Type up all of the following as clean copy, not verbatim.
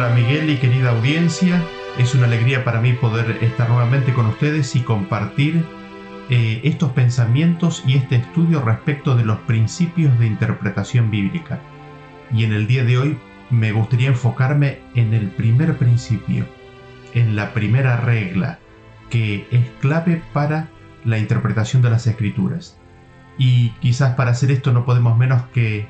Hola Miguel y querida audiencia, es una alegría para mí poder estar nuevamente con ustedes y compartir estos pensamientos y este estudio respecto de los principios de interpretación bíblica. Y en el día de hoy me gustaría enfocarme en el primer principio, en la primera regla, que es clave para la interpretación de las Escrituras. Y quizás para hacer esto no podemos menos que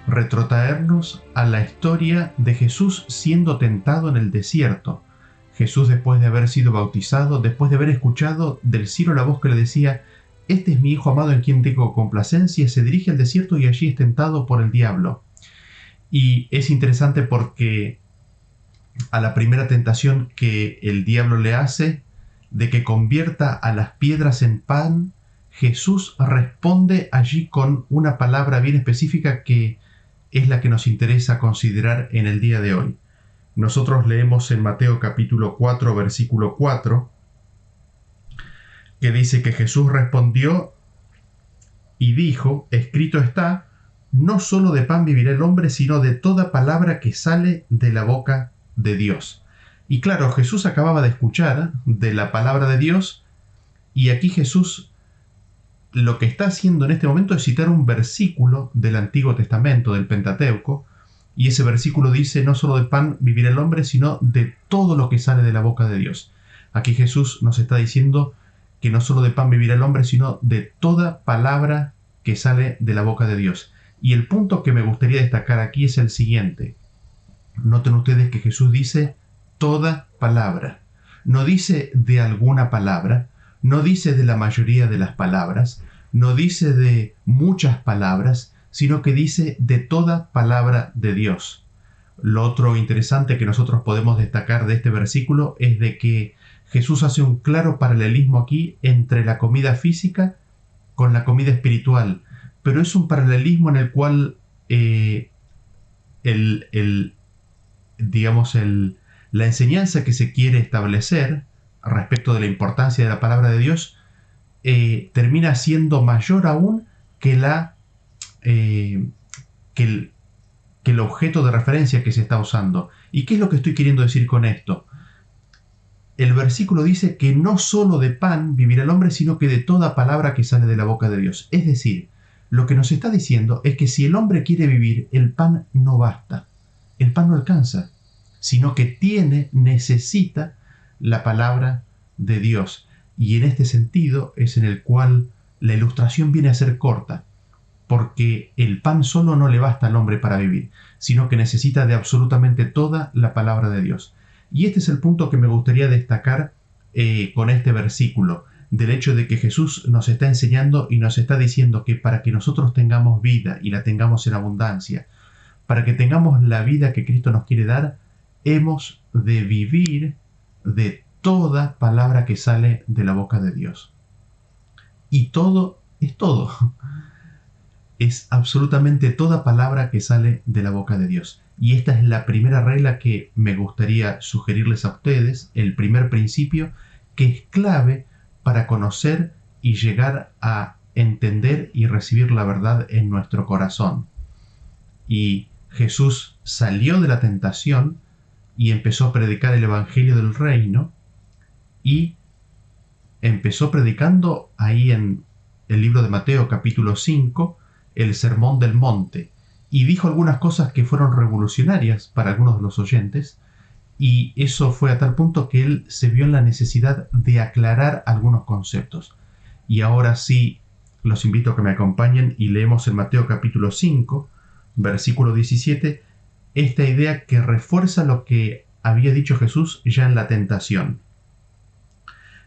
retrotraernos a la historia de Jesús siendo tentado en el desierto. Jesús, después de haber sido bautizado, después de haber escuchado del cielo la voz que le decía: "Este es mi Hijo amado en quien tengo complacencia", se dirige al desierto y allí es tentado por el diablo. Y es interesante porque a la primera tentación que el diablo le hace, de que convierta a las piedras en pan, Jesús responde allí con una palabra bien específica que es la que nos interesa considerar en el día de hoy. Nosotros leemos en Mateo capítulo 4, versículo 4, que dice que Jesús respondió y dijo: "Escrito está, no solo de pan vivirá el hombre, sino de toda palabra que sale de la boca de Dios". Y claro, Jesús acababa de escuchar de la palabra de Dios, y aquí Jesús lo que está haciendo en este momento es citar un versículo del Antiguo Testamento, del Pentateuco, y ese versículo dice: "No solo de pan vivirá el hombre, sino de todo lo que sale de la boca de Dios". Aquí Jesús nos está diciendo que no solo de pan vivirá el hombre, sino de toda palabra que sale de la boca de Dios. Y el punto que me gustaría destacar aquí es el siguiente. Noten ustedes que Jesús dice toda palabra. No dice de alguna palabra, no dice de la mayoría de las palabras, no dice de muchas palabras, sino que dice de toda palabra de Dios. Lo otro interesante que nosotros podemos destacar de este versículo es de que Jesús hace un claro paralelismo aquí entre la comida física con la comida espiritual, pero es un paralelismo en el cual la enseñanza que se quiere establecer respecto de la importancia de la palabra de Dios termina siendo mayor aún que el objeto de referencia que se está usando. ¿Y qué es lo que estoy queriendo decir con esto? El versículo dice que no solo de pan vivirá el hombre, sino que de toda palabra que sale de la boca de Dios. Es decir, lo que nos está diciendo es que si el hombre quiere vivir, el pan no basta, el pan no alcanza, sino que necesita la palabra de Dios. Y en este sentido es en el cual la ilustración viene a ser corta, porque el pan solo no le basta al hombre para vivir, sino que necesita de absolutamente toda la palabra de Dios. Y este es el punto que me gustaría destacar con este versículo, del hecho de que Jesús nos está enseñando y nos está diciendo que para que nosotros tengamos vida y la tengamos en abundancia, para que tengamos la vida que Cristo nos quiere dar, hemos de vivir de toda palabra que sale de la boca de Dios. Y todo es todo. Es absolutamente toda palabra que sale de la boca de Dios. Y esta es la primera regla que me gustaría sugerirles a ustedes, el primer principio, que es clave para conocer y llegar a entender y recibir la verdad en nuestro corazón. Y Jesús salió de la tentación y empezó a predicar el Evangelio del Reino, y empezó predicando ahí en el libro de Mateo capítulo 5, el Sermón del Monte, y dijo algunas cosas que fueron revolucionarias para algunos de los oyentes, y eso fue a tal punto que él se vio en la necesidad de aclarar algunos conceptos. Y ahora sí, los invito a que me acompañen y leemos en Mateo capítulo 5, versículo 17, esta idea que refuerza lo que había dicho Jesús ya en la tentación.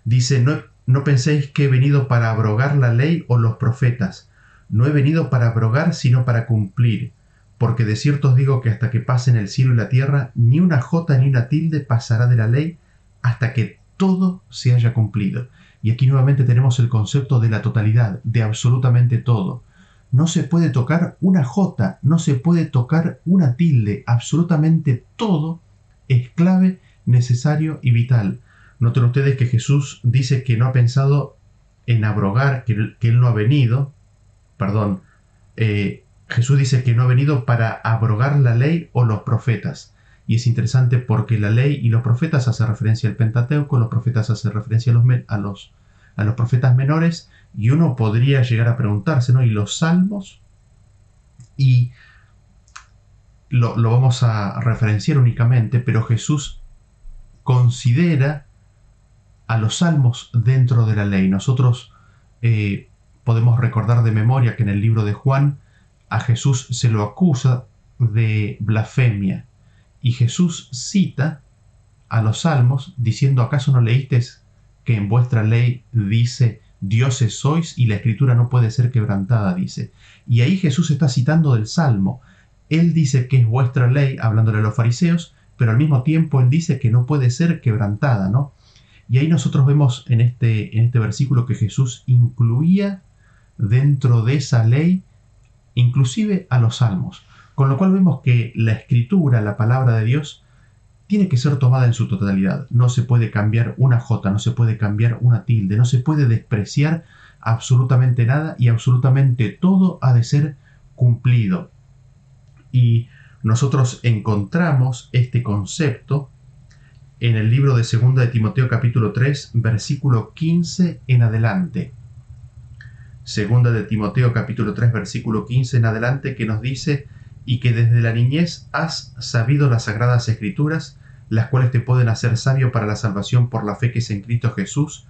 Dice: no penséis que he venido para abrogar la ley o los profetas. No he venido para abrogar, sino para cumplir. Porque de cierto os digo que hasta que pasen el cielo y la tierra, ni una jota ni una tilde pasará de la ley hasta que todo se haya cumplido. Y aquí nuevamente tenemos el concepto de la totalidad, de absolutamente todo. No se puede tocar una jota, no se puede tocar una tilde, absolutamente todo es clave, necesario y vital. Noten ustedes que Jesús dice que no ha pensado en abrogar, que él no ha venido, Jesús dice que no ha venido para abrogar la ley o los profetas. y es interesante porque la ley y los profetas hacen referencia al Pentateuco, los profetas hacen referencia a los profetas menores, y uno podría llegar a preguntarse, ¿no? ¿Y los salmos? Y lo vamos a referenciar únicamente, pero Jesús considera a los salmos dentro de la ley. Nosotros podemos recordar de memoria que en el libro de Juan a Jesús se lo acusa de blasfemia, y Jesús cita a los salmos diciendo: ¿acaso no leísteis que en vuestra ley dice dioses sois y la escritura no puede ser quebrantada? Dice. Y ahí Jesús está citando del salmo. Él dice que es vuestra ley, hablándole a los fariseos, pero al mismo tiempo él dice que no puede ser quebrantada, ¿no? Y ahí nosotros vemos en este versículo que Jesús incluía dentro de esa ley inclusive a los salmos, con lo cual vemos que la escritura, la palabra de Dios, tiene que ser tomada en su totalidad. No se puede cambiar una jota, no se puede cambiar una tilde, no se puede despreciar absolutamente nada, y absolutamente todo ha de ser cumplido. Y nosotros encontramos este concepto en el libro de 2 de Timoteo capítulo 3, versículo 15 en adelante. 2 de Timoteo capítulo 3, versículo 15 en adelante, que nos dice: y que desde la niñez has sabido las sagradas escrituras, las cuales te pueden hacer sabio para la salvación por la fe que es en Cristo Jesús.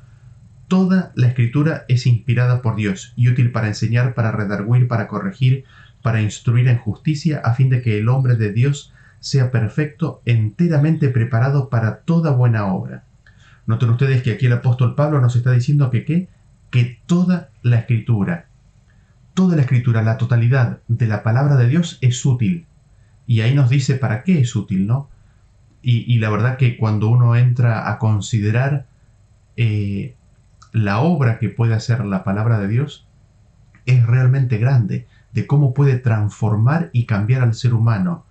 Toda la escritura es inspirada por Dios y útil para enseñar, para redarguir, para corregir, para instruir en justicia, a fin de que el hombre de Dios sea perfecto, enteramente preparado para toda buena obra. Noten ustedes que aquí el apóstol Pablo nos está diciendo que toda la escritura, la totalidad de la palabra de Dios es útil. Y ahí nos dice para qué es útil, ¿no? Y la verdad que cuando uno entra a considerar la obra que puede hacer la palabra de Dios, es realmente grande, de cómo puede transformar y cambiar al ser humano.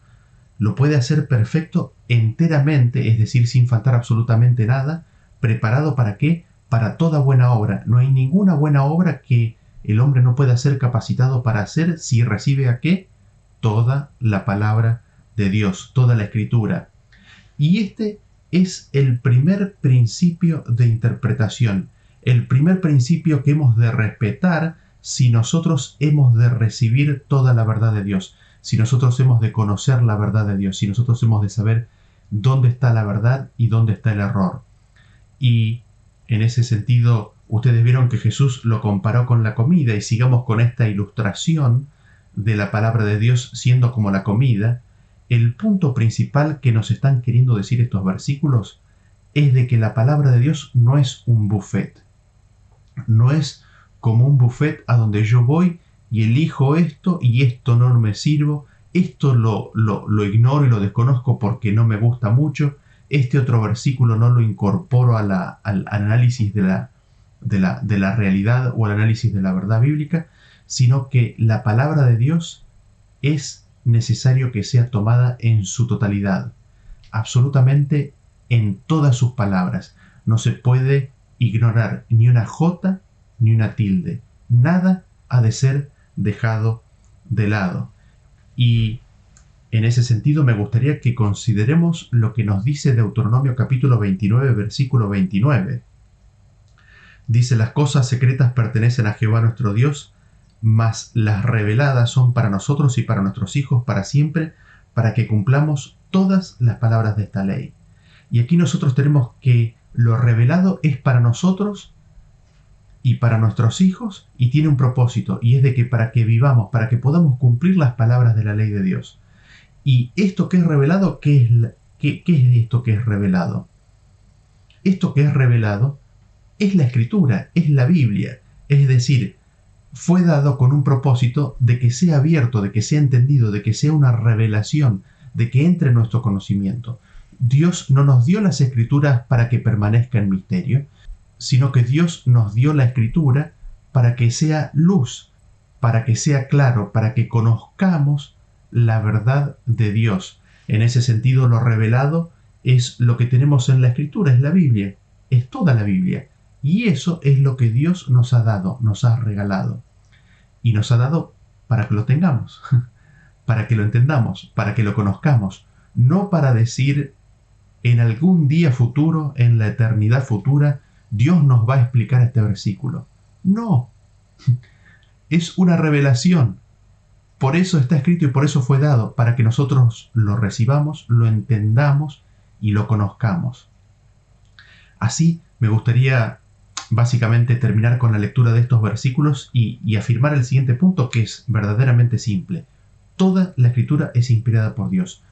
Lo puede hacer perfecto enteramente, es decir, sin faltar absolutamente nada. ¿Preparado para qué? Para toda buena obra. No hay ninguna buena obra que el hombre no pueda ser capacitado para hacer si recibe ¿a qué? Toda la palabra de Dios, toda la escritura. Y este es el primer principio de interpretación, el primer principio que hemos de respetar si nosotros hemos de recibir toda la verdad de Dios, si nosotros hemos de conocer la verdad de Dios, si nosotros hemos de saber dónde está la verdad y dónde está el error. Y en ese sentido, ustedes vieron que Jesús lo comparó con la comida, y sigamos con esta ilustración de la palabra de Dios siendo como la comida. El punto principal que nos están queriendo decir estos versículos es de que la palabra de Dios no es un buffet. No es como un buffet a donde yo voy y elijo esto y esto no me sirvo, esto lo ignoro y lo desconozco porque no me gusta mucho, este otro versículo no lo incorporo al análisis de la realidad o al análisis de la verdad bíblica, sino que la palabra de Dios es necesario que sea tomada en su totalidad, absolutamente en todas sus palabras. No se puede ignorar ni una jota ni una tilde. Nada ha de ser dejado de lado. Y en ese sentido me gustaría que consideremos lo que nos dice Deuteronomio capítulo 29, versículo 29. Dice: las cosas secretas pertenecen a Jehová nuestro Dios, mas las reveladas son para nosotros y para nuestros hijos para siempre, para que cumplamos todas las palabras de esta ley. Y aquí nosotros tenemos que lo revelado es para nosotros y para nuestros hijos, y tiene un propósito, y es de que para que vivamos, para que podamos cumplir las palabras de la ley de Dios. Y esto que es revelado, ¿qué es esto que es revelado? Esto que es revelado es la Escritura, es la Biblia. Es decir, fue dado con un propósito de que sea abierto, de que sea entendido, de que sea una revelación, de que entre en nuestro conocimiento. Dios no nos dio las Escrituras para que permanezca en misterio, sino que Dios nos dio la Escritura para que sea luz, para que sea claro, para que conozcamos la verdad de Dios. En ese sentido, lo revelado es lo que tenemos en la Escritura, es la Biblia, es toda la Biblia. Y eso es lo que Dios nos ha dado, nos ha regalado. Y nos ha dado para que lo tengamos, para que lo entendamos, para que lo conozcamos. no para decir en algún día futuro, en la eternidad futura, Dios nos va a explicar este versículo. No, es una revelación. Por eso está escrito y por eso fue dado, para que nosotros lo recibamos, lo entendamos y lo conozcamos. Así me gustaría básicamente terminar con la lectura de estos versículos y afirmar el siguiente punto, que es verdaderamente simple. Toda la Escritura es inspirada por Dios.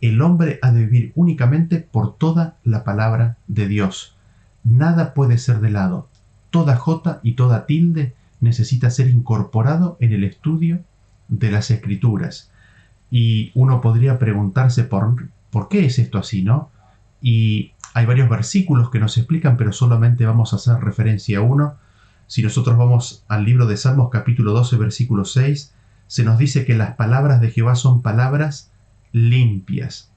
El hombre ha de vivir únicamente por toda la palabra de Dios. Nada puede ser de lado. Toda jota y toda tilde necesita ser incorporado en el estudio de las Escrituras. Y uno podría preguntarse por qué es esto así, ¿no? Y hay varios versículos que nos explican, pero solamente vamos a hacer referencia a uno. Si nosotros vamos al libro de Salmos capítulo 12, versículo 6, se nos dice que las palabras de Jehová son palabras limpias,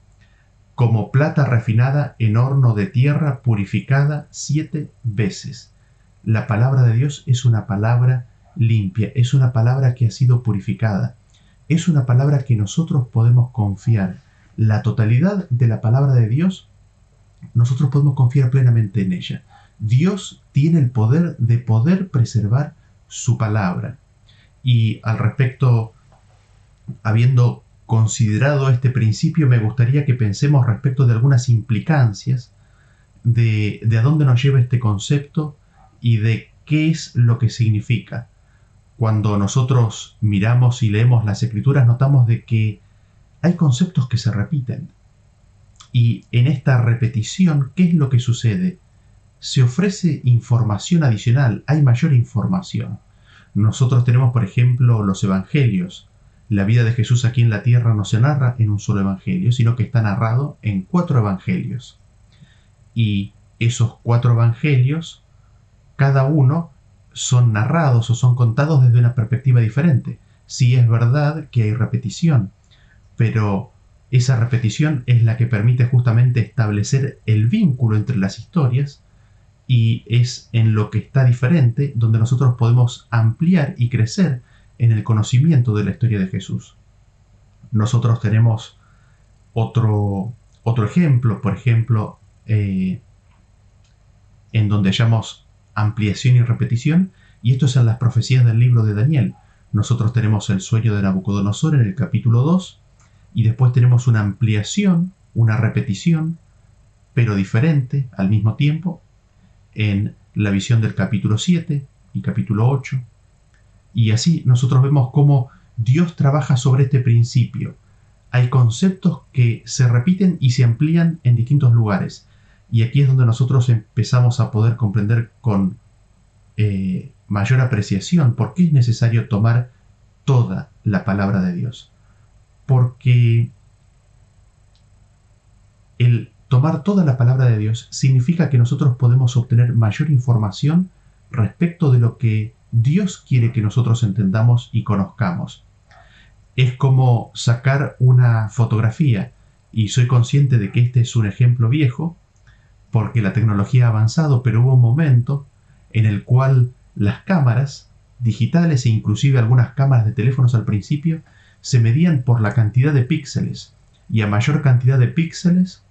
como plata refinada en horno de tierra, purificada 7 veces. La palabra de Dios es una palabra limpia, es una palabra que ha sido purificada, es una palabra que nosotros podemos confiar. La totalidad de la palabra de Dios, nosotros podemos confiar plenamente en ella. Dios tiene el poder de poder preservar su palabra. Y al respecto, habiendo considerado este principio, me gustaría que pensemos respecto de algunas implicancias de a dónde nos lleva este concepto y de qué es lo que significa. Cuando nosotros miramos y leemos las Escrituras, notamos de que hay conceptos que se repiten. Y en esta repetición, ¿qué es lo que sucede? Se ofrece información adicional, hay mayor información. Nosotros tenemos, por ejemplo, los evangelios. La vida de Jesús aquí en la tierra no se narra en un solo evangelio, sino que está narrado en 4 evangelios. Y esos 4 evangelios, cada uno son narrados o son contados desde una perspectiva diferente. Sí es verdad que hay repetición, pero esa repetición es la que permite justamente establecer el vínculo entre las historias, y es en lo que está diferente donde nosotros podemos ampliar y crecer en el conocimiento de la historia de Jesús. Nosotros tenemos otro ejemplo, por ejemplo, en donde hallamos ampliación y repetición, y esto es en las profecías del libro de Daniel. Nosotros tenemos el sueño de Nabucodonosor en el capítulo 2, y después tenemos una ampliación, una repetición, pero diferente al mismo tiempo, en la visión del capítulo 7 y capítulo 8. Y así nosotros vemos cómo Dios trabaja sobre este principio. Hay conceptos que se repiten y se amplían en distintos lugares. Y aquí es donde nosotros empezamos a poder comprender con mayor apreciación por qué es necesario tomar toda la palabra de Dios. Porque el tomar toda la palabra de Dios significa que nosotros podemos obtener mayor información respecto de lo que Dios quiere que nosotros entendamos y conozcamos. Es como sacar una fotografía, y soy consciente de que este es un ejemplo viejo, porque la tecnología ha avanzado, pero hubo un momento en el cual las cámaras digitales e inclusive algunas cámaras de teléfonos al principio se medían por la cantidad de píxeles, y a mayor cantidad de píxeles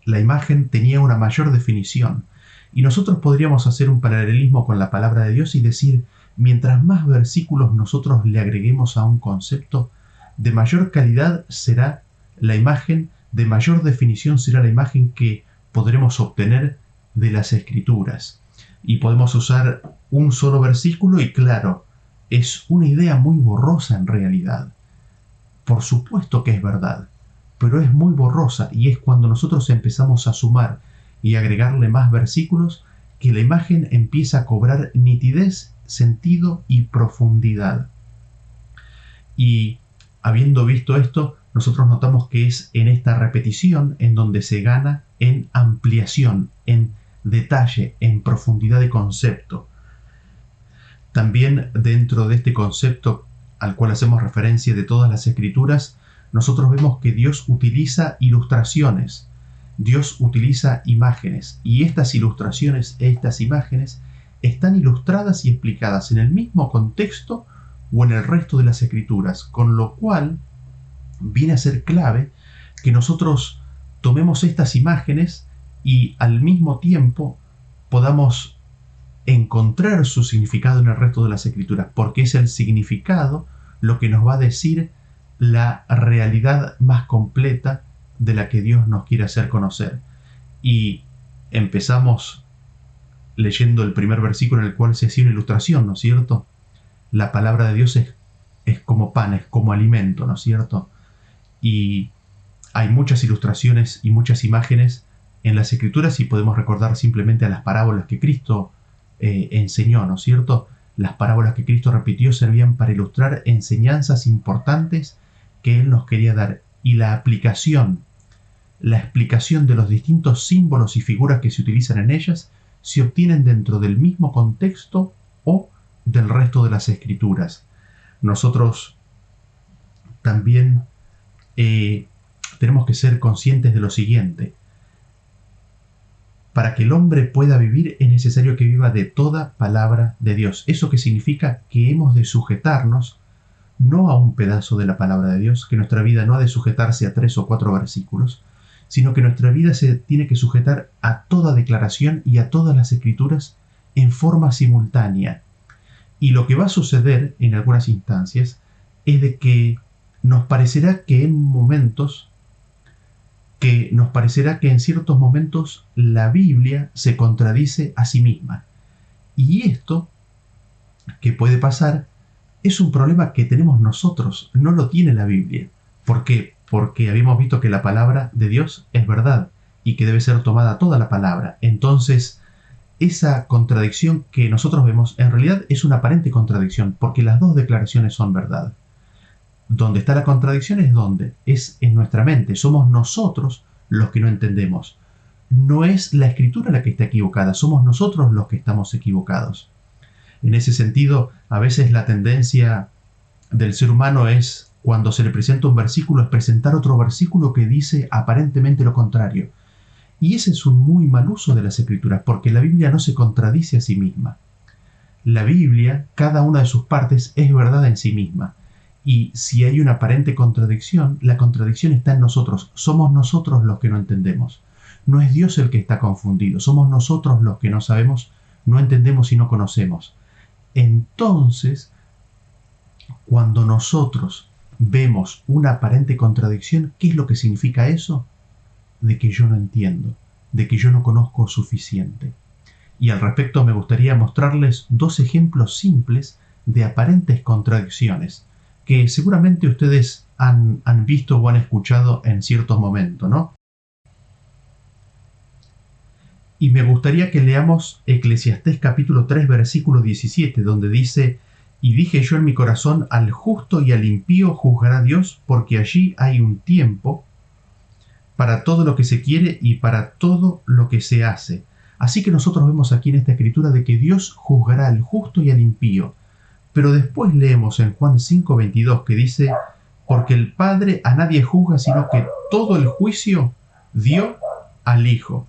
la imagen tenía una mayor definición. Y nosotros podríamos hacer un paralelismo con la palabra de Dios y decir, mientras más versículos nosotros le agreguemos a un concepto, de mayor calidad será la imagen, de mayor definición será la imagen que podremos obtener de las Escrituras. Y podemos usar un solo versículo y claro, es una idea muy borrosa en realidad. Por supuesto que es verdad, pero es muy borrosa, y es cuando nosotros empezamos a sumar y agregarle más versículos que la imagen empieza a cobrar nitidez, sentido y profundidad. Y habiendo visto esto, nosotros notamos que es en esta repetición en donde se gana en ampliación, en detalle, en profundidad de concepto. También dentro de este concepto al cual hacemos referencia de todas las Escrituras, nosotros vemos que Dios utiliza ilustraciones, Dios utiliza imágenes, y estas ilustraciones, estas imágenes, están ilustradas y explicadas en el mismo contexto o en el resto de las Escrituras, con lo cual viene a ser clave que nosotros tomemos estas imágenes y al mismo tiempo podamos encontrar su significado en el resto de las Escrituras, porque es el significado lo que nos va a decir la realidad más completa de la que Dios nos quiere hacer conocer. Y empezamos leyendo el primer versículo en el cual se hacía una ilustración, ¿no es cierto? La palabra de Dios es como pan, es como alimento, ¿no es cierto? Y hay muchas ilustraciones y muchas imágenes en las Escrituras y podemos recordar simplemente a las parábolas que Cristo enseñó, ¿no es cierto? Las parábolas que Cristo repitió servían para ilustrar enseñanzas importantes que Él nos quería dar. Y la explicación de los distintos símbolos y figuras que se utilizan en ellas se obtienen dentro del mismo contexto o del resto de las Escrituras. Nosotros también tenemos que ser conscientes de lo siguiente. Para que el hombre pueda vivir es necesario que viva de toda palabra de Dios. ¿Eso qué significa? Que hemos de sujetarnos no a un pedazo de la palabra de Dios, que nuestra vida no ha de sujetarse a 3 o 4 versículos, sino que nuestra vida se tiene que sujetar a toda declaración y a todas las Escrituras en forma simultánea. Y lo que va a suceder en algunas instancias es de que nos parecerá que en ciertos momentos la Biblia se contradice a sí misma. Y esto que puede pasar es un problema que tenemos nosotros, no lo tiene la Biblia. ¿Por qué? Porque habíamos visto que la palabra de Dios es verdad y que debe ser tomada toda la palabra. Entonces, esa contradicción que nosotros vemos en realidad es una aparente contradicción, porque las dos declaraciones son verdad. Donde está la contradicción es en nuestra mente. Somos nosotros los que no entendemos. No es la Escritura la que está equivocada, somos nosotros los que estamos equivocados. En ese sentido, a veces la tendencia del ser humano es, cuando se le presenta un versículo, es presentar otro versículo que dice aparentemente lo contrario. Y ese es un muy mal uso de las Escrituras, porque la Biblia no se contradice a sí misma. La Biblia, cada una de sus partes, es verdad en sí misma. Y si hay una aparente contradicción, la contradicción está en nosotros. Somos nosotros los que no entendemos. No es Dios el que está confundido. Somos nosotros los que no sabemos, no entendemos y no conocemos. Entonces, cuando nosotros vemos una aparente contradicción, ¿qué es lo que significa eso? De que yo no entiendo, de que yo no conozco suficiente. Y al respecto me gustaría mostrarles 2 ejemplos simples de aparentes contradicciones que seguramente ustedes han visto o han escuchado en ciertos momentos, ¿no? Y me gustaría que leamos Eclesiastés capítulo 3, versículo 17, donde dice: «Y dije yo en mi corazón, al justo y al impío juzgará Dios, porque allí hay un tiempo para todo lo que se quiere y para todo lo que se hace». Así que nosotros vemos aquí en esta escritura de que Dios juzgará al justo y al impío. Pero después leemos en Juan 5:22 que dice: «Porque el Padre a nadie juzga, sino que todo el juicio dio al Hijo».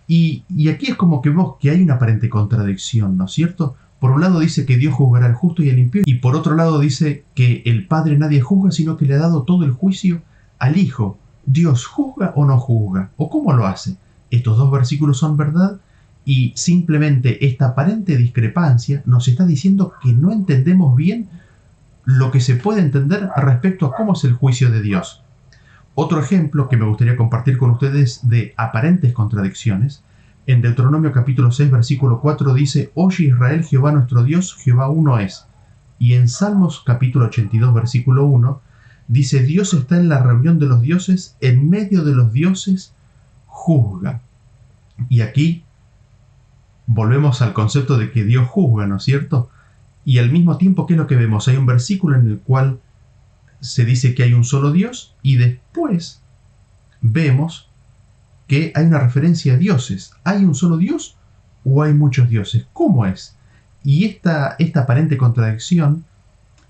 Y aquí es como que vemos que hay una aparente contradicción, ¿no es cierto? Por un lado dice que Dios juzgará al justo y al impío, y por otro lado dice que el Padre nadie juzga, sino que le ha dado todo el juicio al Hijo. ¿Dios juzga o no juzga? ¿O cómo lo hace? Estos 2 versículos son verdad, y simplemente esta aparente discrepancia nos está diciendo que no entendemos bien lo que se puede entender respecto a cómo es el juicio de Dios. Otro ejemplo que me gustaría compartir con ustedes de aparentes contradicciones, en Deuteronomio capítulo 6, versículo 4 dice: «Oye Israel, Jehová nuestro Dios, Jehová uno es». Y en Salmos capítulo 82, versículo 1 dice: «Dios está en la reunión de los dioses, en medio de los dioses juzga». Y aquí volvemos al concepto de que Dios juzga, ¿no es cierto? Y al mismo tiempo, ¿qué es lo que vemos? Hay un versículo en el cual se dice que hay un solo Dios, y después vemos que hay una referencia a dioses. ¿Hay un solo Dios o hay muchos dioses? ¿Cómo es? Y esta aparente contradicción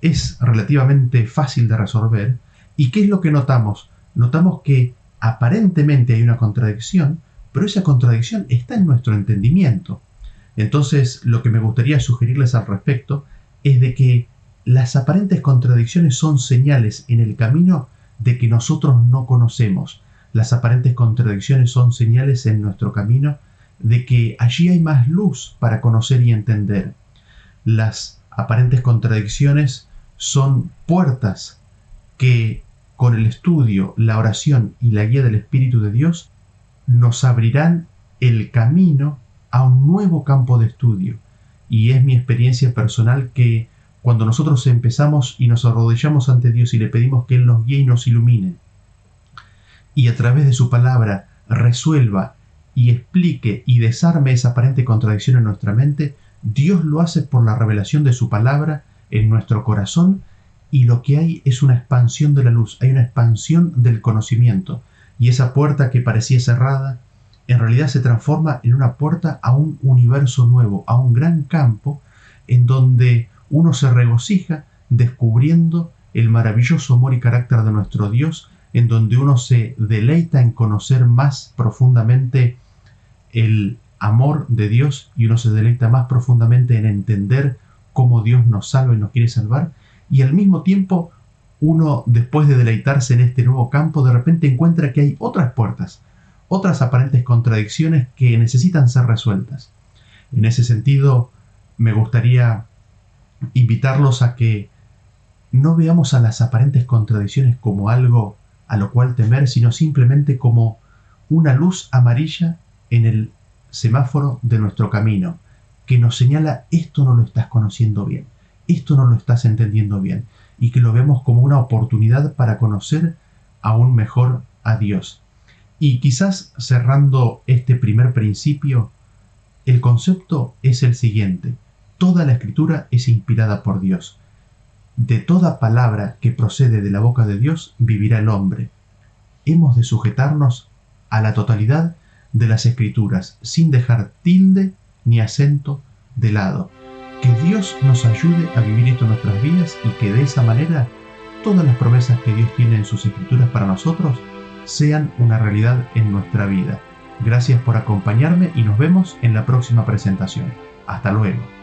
es relativamente fácil de resolver. ¿Y qué es lo que notamos? Notamos que aparentemente hay una contradicción, pero esa contradicción está en nuestro entendimiento. Entonces, lo que me gustaría sugerirles al respecto es de que las aparentes contradicciones son señales en el camino de que nosotros no conocemos. Las aparentes contradicciones son señales en nuestro camino de que allí hay más luz para conocer y entender. Las aparentes contradicciones son puertas que con el estudio, la oración y la guía del Espíritu de Dios nos abrirán el camino a un nuevo campo de estudio. Y es mi experiencia personal que cuando nosotros empezamos y nos arrodillamos ante Dios y le pedimos que Él nos guíe y nos ilumine, y a través de su palabra resuelva y explique y desarme esa aparente contradicción en nuestra mente, Dios lo hace por la revelación de su palabra en nuestro corazón, y lo que hay es una expansión de la luz, hay una expansión del conocimiento, y esa puerta que parecía cerrada en realidad se transforma en una puerta a un universo nuevo, a un gran campo en donde uno se regocija descubriendo el maravilloso amor y carácter de nuestro Dios, en donde uno se deleita en conocer más profundamente el amor de Dios, y uno se deleita más profundamente en entender cómo Dios nos salva y nos quiere salvar, y al mismo tiempo uno, después de deleitarse en este nuevo campo, de repente encuentra que hay otras puertas, otras aparentes contradicciones que necesitan ser resueltas. En ese sentido, me gustaría invitarlos a que no veamos a las aparentes contradicciones como algo a lo cual temer, sino simplemente como una luz amarilla en el semáforo de nuestro camino, que nos señala: esto no lo estás conociendo bien, esto no lo estás entendiendo bien, y que lo vemos como una oportunidad para conocer aún mejor a Dios. Y quizás cerrando este primer principio, el concepto es el siguiente: toda la Escritura es inspirada por Dios. De toda palabra que procede de la boca de Dios vivirá el hombre. Hemos de sujetarnos a la totalidad de las Escrituras, sin dejar tilde ni acento de lado. Que Dios nos ayude a vivir esto en nuestras vidas, y que de esa manera todas las promesas que Dios tiene en sus Escrituras para nosotros sean una realidad en nuestra vida. Gracias por acompañarme y nos vemos en la próxima presentación. Hasta luego.